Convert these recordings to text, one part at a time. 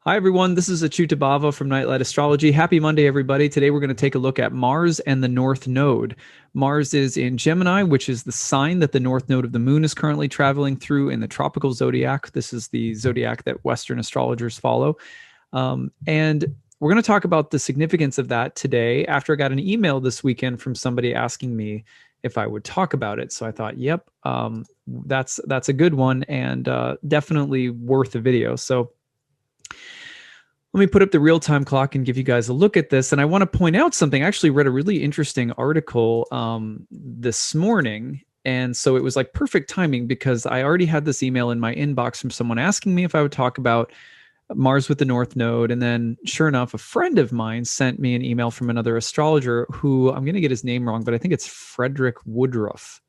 Hi, everyone. This is acyuta-bhava from Nightlight Astrology. Happy Monday, everybody. Today, we're going to take a look at Mars and the North Node. Mars is in Gemini, which is the sign that the North Node of the Moon is currently traveling through in the tropical zodiac. This is the zodiac that Western astrologers follow. And we're going to talk about the significance of that today after I got an email this weekend from somebody asking me if I would talk about it. So I thought, yep, that's a good one and definitely worth a video. So let me put up the real-time clock and give you guys a look at this. And I want to point out something. I actually read a really interesting article this morning. And so it was like perfect timing because I already had this email in my inbox from someone asking me if I would talk about Mars with the North Node. And then sure enough, a friend of mine sent me an email from another astrologer who I'm going to get his name wrong, but I think it's Frederick Woodruff.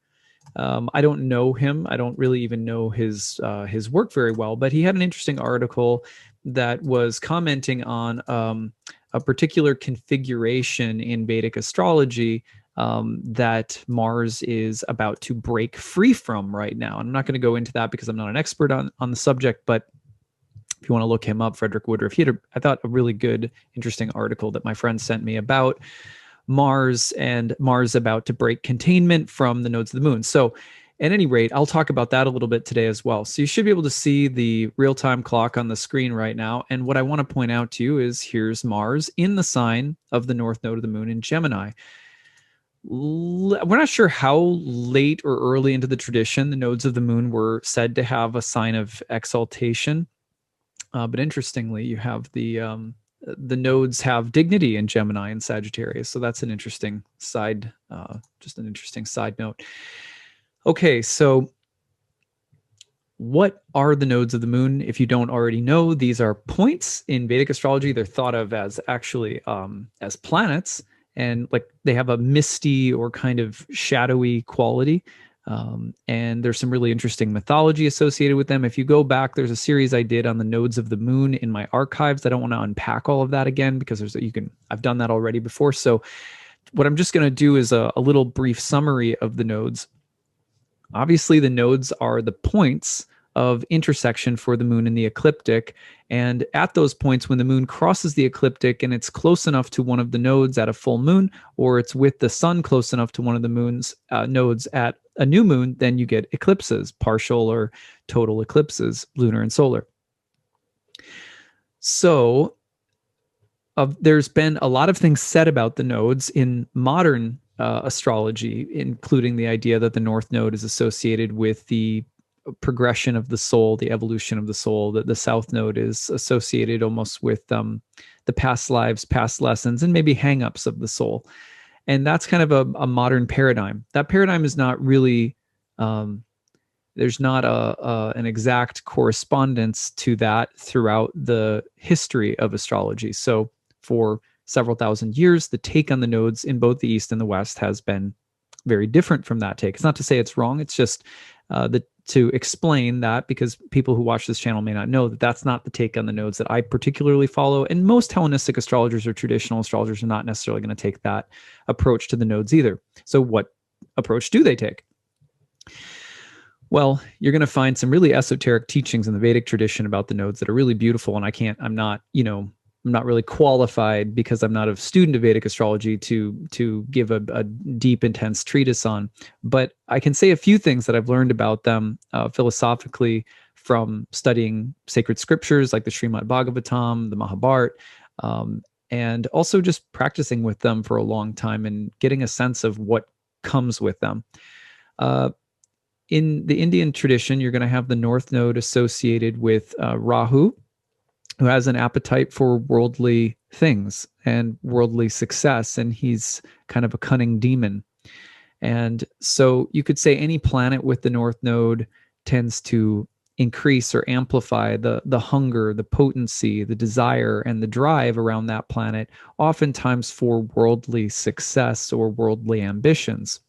I don't know him. I don't really even know his work very well, but he had an interesting article that was commenting on a particular configuration in Vedic astrology that Mars is about to break free from right now. And I'm not going to go into that because I'm not an expert on the subject, but if you want to look him up, Frederick Woodruff, he had, I thought, a really good, interesting article that my friend sent me about Mars and Mars about to break containment from the nodes of the moon. So at any rate, I'll talk about that a little bit today as well. So you should be able to see the real-time clock on the screen right now. And what I want to point out to you is here's Mars in the sign of the North Node of the Moon in Gemini. We're not sure how late or early into the tradition the nodes of the moon were said to have a sign of exaltation. But interestingly, you have the nodes have dignity in Gemini and Sagittarius. So that's an interesting side, just an interesting side note. Okay, so what are the nodes of the moon? If you don't already know, these are points in Vedic astrology. They're thought of as actually as planets, and like they have a misty or kind of shadowy quality. And there's some really interesting mythology associated with them. If you go back, there's a series I did on the nodes of the moon in my archives. I don't want to unpack all of that again because I've done that already before. So what I'm just going to do is a little brief summary of the nodes. Obviously, the nodes are the points of intersection for the moon and the ecliptic. And at those points, when the moon crosses the ecliptic and it's close enough to one of the nodes at a full moon, or it's with the sun close enough to one of the moon's nodes at a new moon, then you get eclipses, partial or total eclipses, lunar and solar. So there's been a lot of things said about the nodes in modern astrology, including the idea that the North Node is associated with the progression of the soul, the evolution of the soul, that the South Node is associated almost with the past lives, past lessons, and maybe hangups of the soul. And that's kind of a modern paradigm. That paradigm is not really, there's not an exact correspondence to that throughout the history of astrology. So for several thousand years, the take on the nodes in both the East and the West has been very different from that take. It's not to say it's wrong. It's just to explain that, because people who watch this channel may not know that that's not the take on the nodes that I particularly follow. And most Hellenistic astrologers or traditional astrologers are not necessarily going to take that approach to the nodes either. So what approach do they take? Well, you're going to find some really esoteric teachings in the Vedic tradition about the nodes that are really beautiful. And I'm not really qualified because I'm not a student of Vedic astrology to give a deep, intense treatise on. But I can say a few things that I've learned about them philosophically from studying sacred scriptures like the Srimad Bhagavatam, the Mahabharata, and also just practicing with them for a long time and getting a sense of what comes with them. In the Indian tradition, you're going to have the North Node associated with Rahu, who has an appetite for worldly things and worldly success, and he's kind of a cunning demon. And so you could say any planet with the North Node tends to increase or amplify the hunger, the potency, the desire, and the drive around that planet, oftentimes for worldly success or worldly ambitions.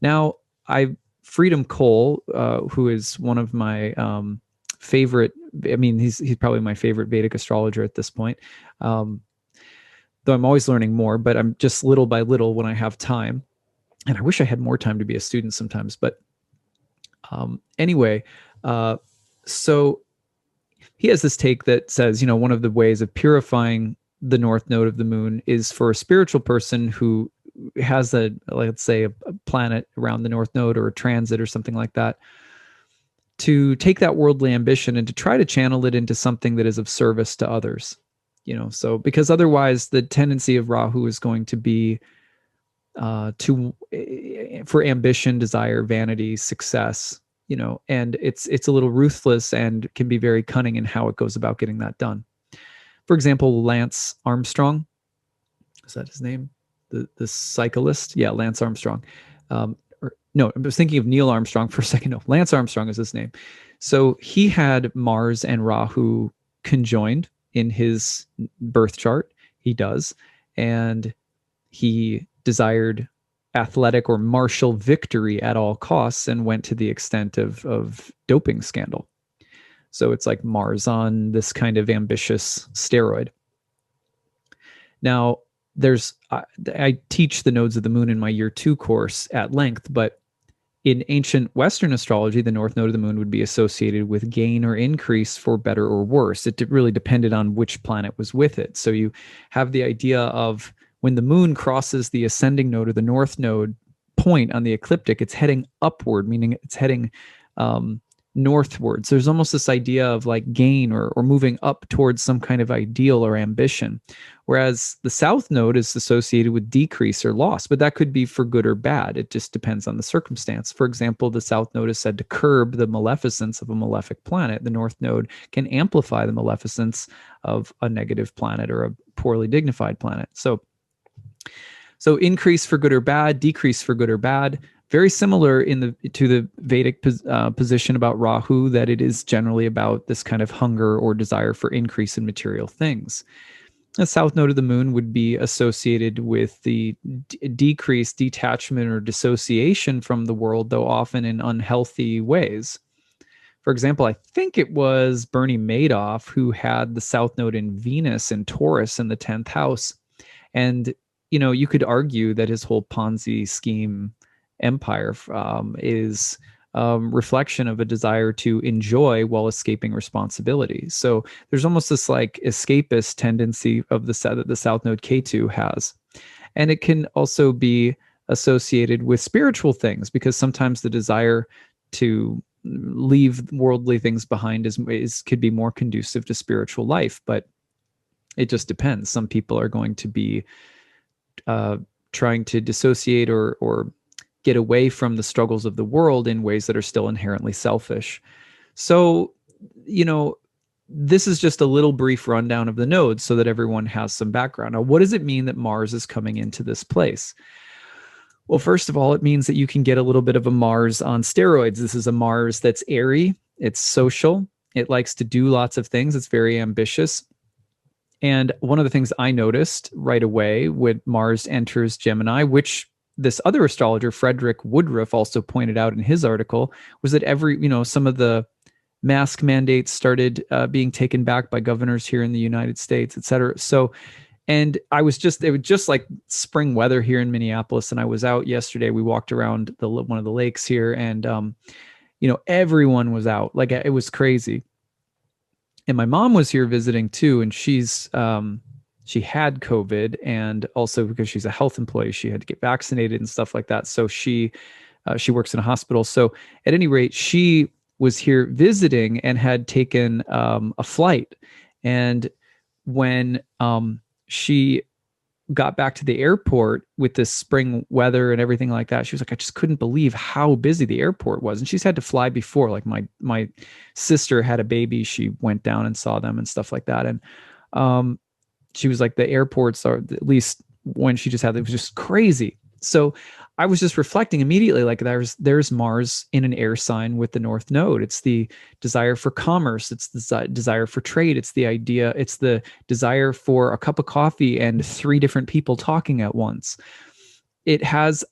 Now, Freedom Cole, who is one of my favorite, I mean, he's probably my favorite Vedic astrologer at this point, though I'm always learning more, but I'm just little by little when I have time. And I wish I had more time to be a student sometimes. But anyway, so he has this take that says, one of the ways of purifying the north node of the moon is for a spiritual person who has let's say a planet around the north node or a transit or something like that, to take that worldly ambition and to try to channel it into something that is of service to others. So because otherwise the tendency of Rahu is going to be for ambition, desire, vanity, success, and it's a little ruthless and can be very cunning in how it goes about getting that done. For example, Lance Armstrong, is that his name? The cyclist? Yeah, Lance Armstrong. No, I was thinking of Neil Armstrong for a second. No, Lance Armstrong is his name. So he had Mars and Rahu conjoined in his birth chart. He does. And he desired athletic or martial victory at all costs and went to the extent of doping scandal. So it's like Mars on this kind of ambitious steroid. Now, I teach the nodes of the moon in my year 2 course at length, but in ancient Western astrology, the north node of the moon would be associated with gain or increase for better or worse. It really depended on which planet was with it. So you have the idea of when the moon crosses the ascending node or the north node point on the ecliptic, it's heading upward, meaning it's heading northwards. There's almost this idea of like gain or moving up towards some kind of ideal or ambition. Whereas the south node is associated with decrease or loss, but that could be for good or bad. It just depends on the circumstance. For example, the south node is said to curb the maleficence of a malefic planet. The north node can amplify the maleficence of a negative planet or a poorly dignified planet. So increase for good or bad, decrease for good or bad. Very similar to the Vedic position about Rahu, that it is generally about this kind of hunger or desire for increase in material things. The south node of the moon would be associated with the decreased detachment or dissociation from the world, though often in unhealthy ways. For example, I think it was Bernie Madoff who had the south node in Venus and Taurus in the 10th house. And, you could argue that his whole Ponzi scheme empire is reflection of a desire to enjoy while escaping responsibility. So there's almost this like escapist tendency of that the south node Ketu has. And it can also be associated with spiritual things, because sometimes the desire to leave worldly things behind could be more conducive to spiritual life, but it just depends. Some people are going to be trying to dissociate or get away from the struggles of the world in ways that are still inherently selfish. So, this is just a little brief rundown of the nodes so that everyone has some background. Now, what does it mean that Mars is coming into this place? Well, first of all, it means that you can get a little bit of a Mars on steroids. This is a Mars that's airy, it's social, it likes to do lots of things, it's very ambitious. And one of the things I noticed right away when Mars enters Gemini, which this other astrologer, Frederick Woodruff, also pointed out in his article, was that some of the mask mandates started being taken back by governors here in the United States, et cetera. So, and it was just like spring weather here in Minneapolis. And I was out yesterday. We walked around one of the lakes here, and everyone was out. Like, it was crazy. And my mom was here visiting too, and she had COVID, and also because she's a health employee, she had to get vaccinated and stuff like that. So she works in a hospital. So at any rate, she was here visiting and had taken a flight. And when she got back to the airport with this spring weather and everything like that, she was like, I just couldn't believe how busy the airport was. And she's had to fly before. Like my sister had a baby. She went down and saw them and stuff like that. And she was like, the airports are, at least when she just had it, was just crazy. So I was just reflecting immediately, like there's Mars in an air sign with the North Node. It's the desire for commerce. It's the desire for trade. It's the desire for a cup of coffee and 3 different people talking at once. It has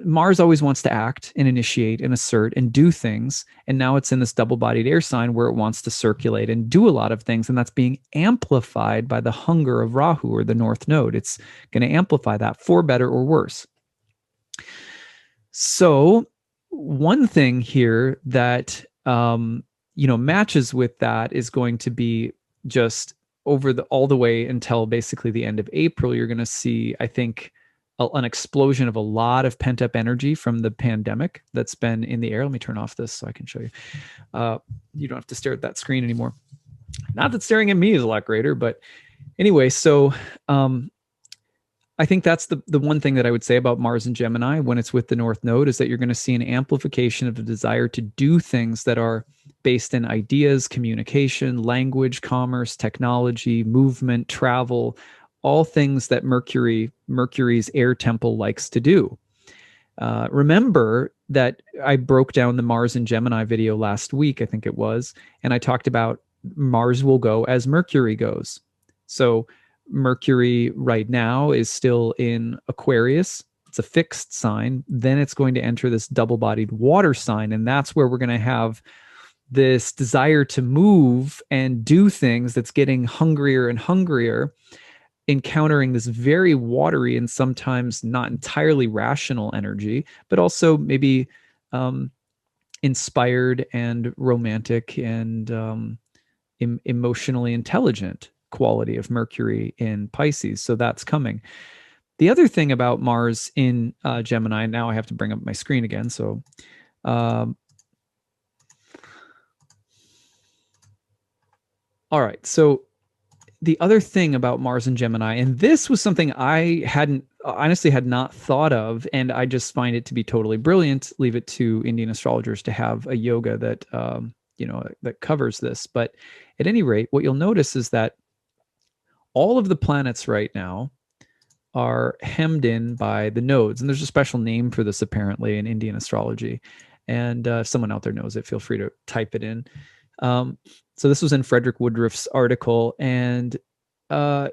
Mars always wants to act and initiate and assert and do things. And now it's in this double-bodied air sign where it wants to circulate and do a lot of things. And that's being amplified by the hunger of Rahu, or the North Node. It's going to amplify that for better or worse. So one thing here that matches with that is going to be just all the way until basically the end of April. You're going to see, I think, an explosion of a lot of pent up energy from the pandemic that's been in the air. Let me turn off this so I can show you. You don't have to stare at that screen anymore. Not that staring at me is a lot greater, but anyway, so I think that's the one thing that I would say about Mars and Gemini when it's with the North Node is that you're going to see an amplification of the desire to do things that are based in ideas, communication, language, commerce, technology, movement, travel, all things that Mercury's air temple likes to do. Remember that I broke down the Mars and Gemini video last week, I think it was, and I talked about Mars will go as Mercury goes. So Mercury right now is still in Aquarius. It's a fixed sign. Then it's going to enter this double-bodied water sign, and that's where we're going to have this desire to move and do things that's getting hungrier and hungrier, encountering this very watery and sometimes not entirely rational energy, but also maybe inspired and romantic and emotionally intelligent quality of Mercury in Pisces. So that's coming. The other thing about Mars in Gemini, now I have to bring up my screen again. So all right. So the other thing about Mars and Gemini, and this was something I honestly had not thought of, and I just find it to be totally brilliant. Leave it to Indian astrologers to have a yoga that that covers this. But at any rate, what you'll notice is that all of the planets right now are hemmed in by the nodes, and there's a special name for this apparently in Indian astrology. And if someone out there knows it, feel free to type it in. So this was in Frederick Woodruff's article, and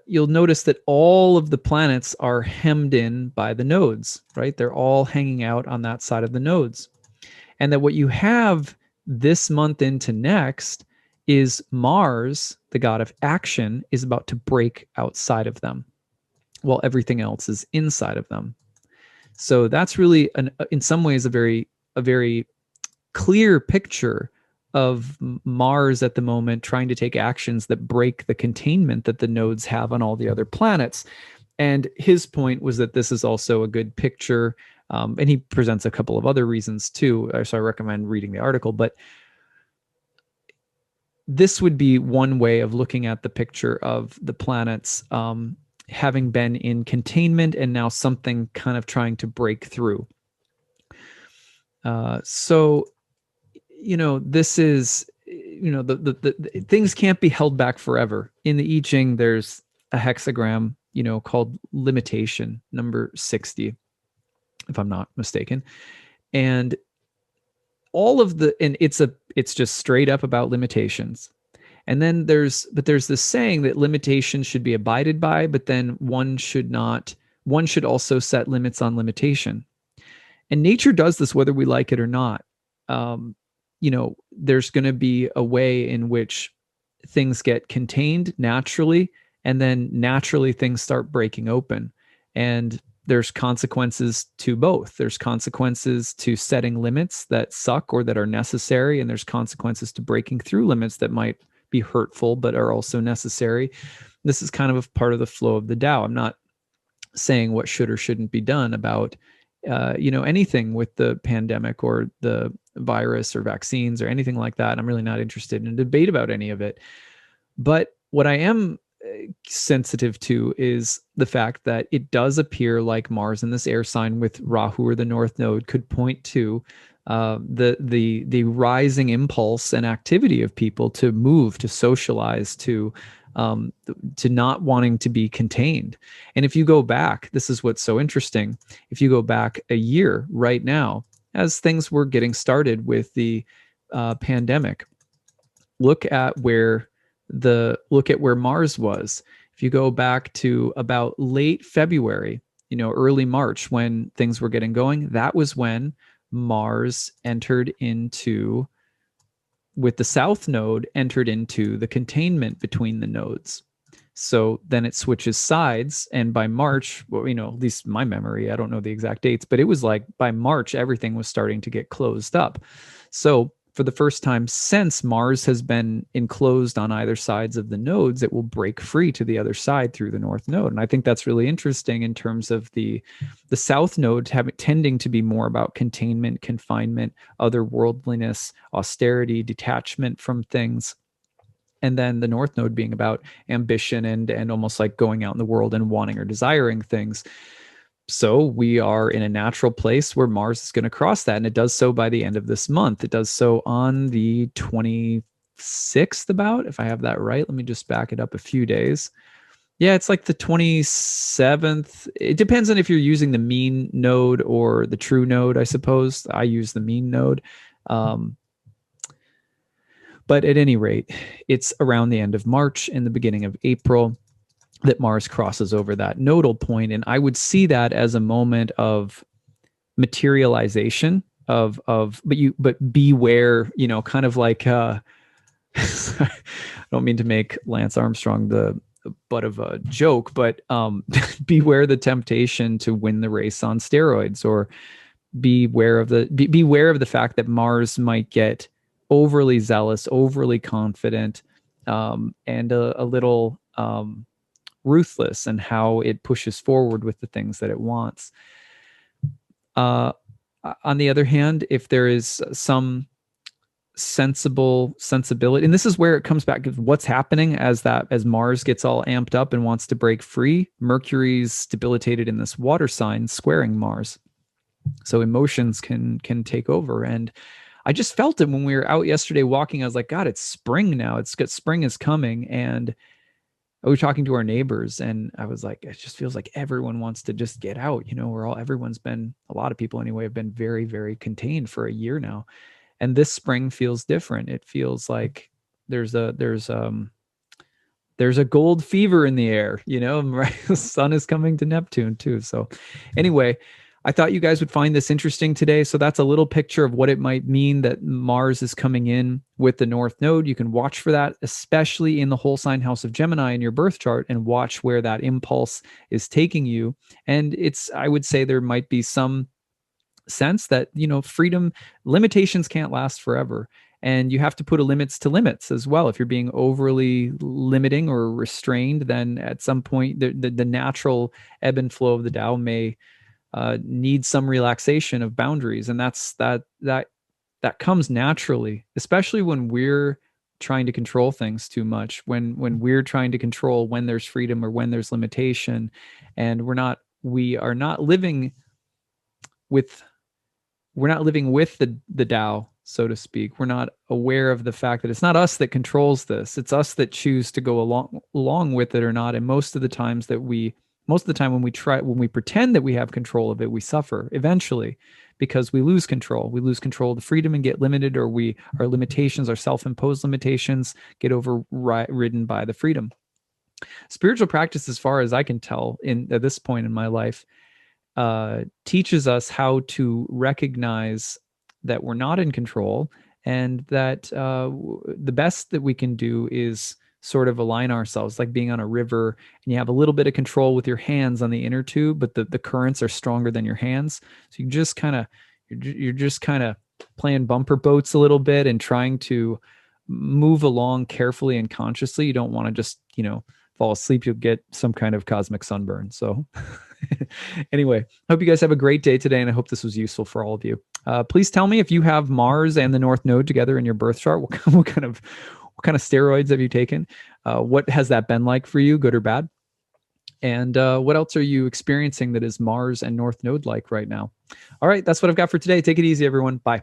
you'll notice that all of the planets are hemmed in by the nodes, right? They're all hanging out on that side of the nodes. And that what you have this month into next is Mars, the god of action, is about to break outside of them, while everything else is inside of them. So that's really, in some ways, a very clear picture of Mars at the moment trying to take actions that break the containment that the nodes have on all the other planets. And his point was that this is also a good picture. And he presents a couple of other reasons too. So I recommend reading the article. But this would be one way of looking at the picture of the planets having been in containment and now something kind of trying to break through. So, this is, the things can't be held back forever. In the I Ching, there's a hexagram, called limitation, number 60, if I'm not mistaken. And it's just straight up about limitations. And then there's this saying that limitations should be abided by, but then one should also set limits on limitation. And nature does this whether we like it or not. There's going to be a way in which things get contained naturally, and then naturally things start breaking open. And there's consequences to both. There's consequences to setting limits that suck or that are necessary, and there's consequences to breaking through limits that might be hurtful but are also necessary. This is kind of a part of the flow of the Tao. I'm not saying what should or shouldn't be done about anything with the pandemic or the virus or vaccines or anything like that. I'm really not interested in a debate about any of it. But what I am sensitive to is the fact that it does appear like Mars in this air sign with Rahu or the North Node could point to the rising impulse and activity of people to move, to socialize, to not wanting to be contained. And if you go back, this is what's so interesting. If you go back a year right now, as things were getting started with the pandemic, look at where Mars was. If you go back to about late February, early March, when things were getting going, that was when Mars with the South Node, entered into the containment between the nodes. So then it switches sides, and by March, at least my memory, I don't know the exact dates, but it was like by March, everything was starting to get closed up. So for the first time since Mars has been enclosed on either sides of the nodes, it will break free to the other side through the north node. And I think that's really interesting in terms of the south node tending to be more about containment, confinement, otherworldliness, austerity, detachment from things. And then the north node being about ambition and almost like going out in the world and wanting or desiring things. So we are in a natural place where Mars is going to cross that. And it does so by the end of this month. It does so on the 26th, about, if I have that right. Let me just back it up a few days. Yeah, it's like the 27th. It depends on if you're using the mean node or the true node, I suppose. I use the mean node. But at any rate, it's around the end of March and the beginning of April that Mars crosses over that nodal point. And I would see that as a moment of materialization but beware, kind of like, I don't mean to make Lance Armstrong the butt of a joke, but beware the temptation to win the race on steroids, or beware of the fact that Mars might get overly zealous, overly confident, and a little ruthless in how it pushes forward with the things that it wants. On the other hand, if there is some sensibility, and this is where it comes back to what's happening as Mars gets all amped up and wants to break free. Mercury's debilitated in this water sign, squaring Mars, so emotions can take over. And I just felt it when we were out yesterday walking. I was like, God, it's spring now. Spring is coming. And I was talking to our neighbors, and I was like, it just feels like everyone wants to just get out. Everyone's been, a lot of people anyway, have been very, very contained for a year now. And this spring feels different. It feels like there's a gold fever in the air, right? The sun is coming to Neptune too. So anyway, I thought you guys would find this interesting today. So that's a little picture of what it might mean that Mars is coming in with the North Node. You can watch for that, especially in the whole sign house of Gemini in your birth chart, and watch where that impulse is taking you. And I would say there might be some sense that, freedom, limitations can't last forever. And you have to put limits to limits as well. If you're being overly limiting or restrained, then at some point the natural ebb and flow of the Tao may need some relaxation of boundaries. And that comes naturally, especially when we're trying to control things too much, when we're trying to control when there's freedom or when there's limitation, and we are not living with the Tao, so to speak. We're not aware of the fact that it's not us that controls this. It's us that choose to go along with it or not. And most of the time when we pretend that we have control of it, we suffer eventually, because we lose control. We lose control of the freedom and get limited, or our limitations, our self-imposed limitations, get overridden by the freedom. Spiritual practice, as far as I can tell at this point in my life, teaches us how to recognize that we're not in control, and that the best that we can do is sort of align ourselves, like being on a river, and you have a little bit of control with your hands on the inner tube, but the currents are stronger than your hands. So you're just kind of playing bumper boats a little bit and trying to move along carefully and consciously. You don't want to just, fall asleep. You'll get some kind of cosmic sunburn. So anyway, I hope you guys have a great day today, and I hope this was useful for all of you. Please tell me if you have Mars and the North Node together in your birth chart. What kind of steroids have you taken? What has that been like for you, good or bad? And what else are you experiencing that is Mars and North Node like right now? All right, that's what I've got for today. Take it easy, everyone. Bye.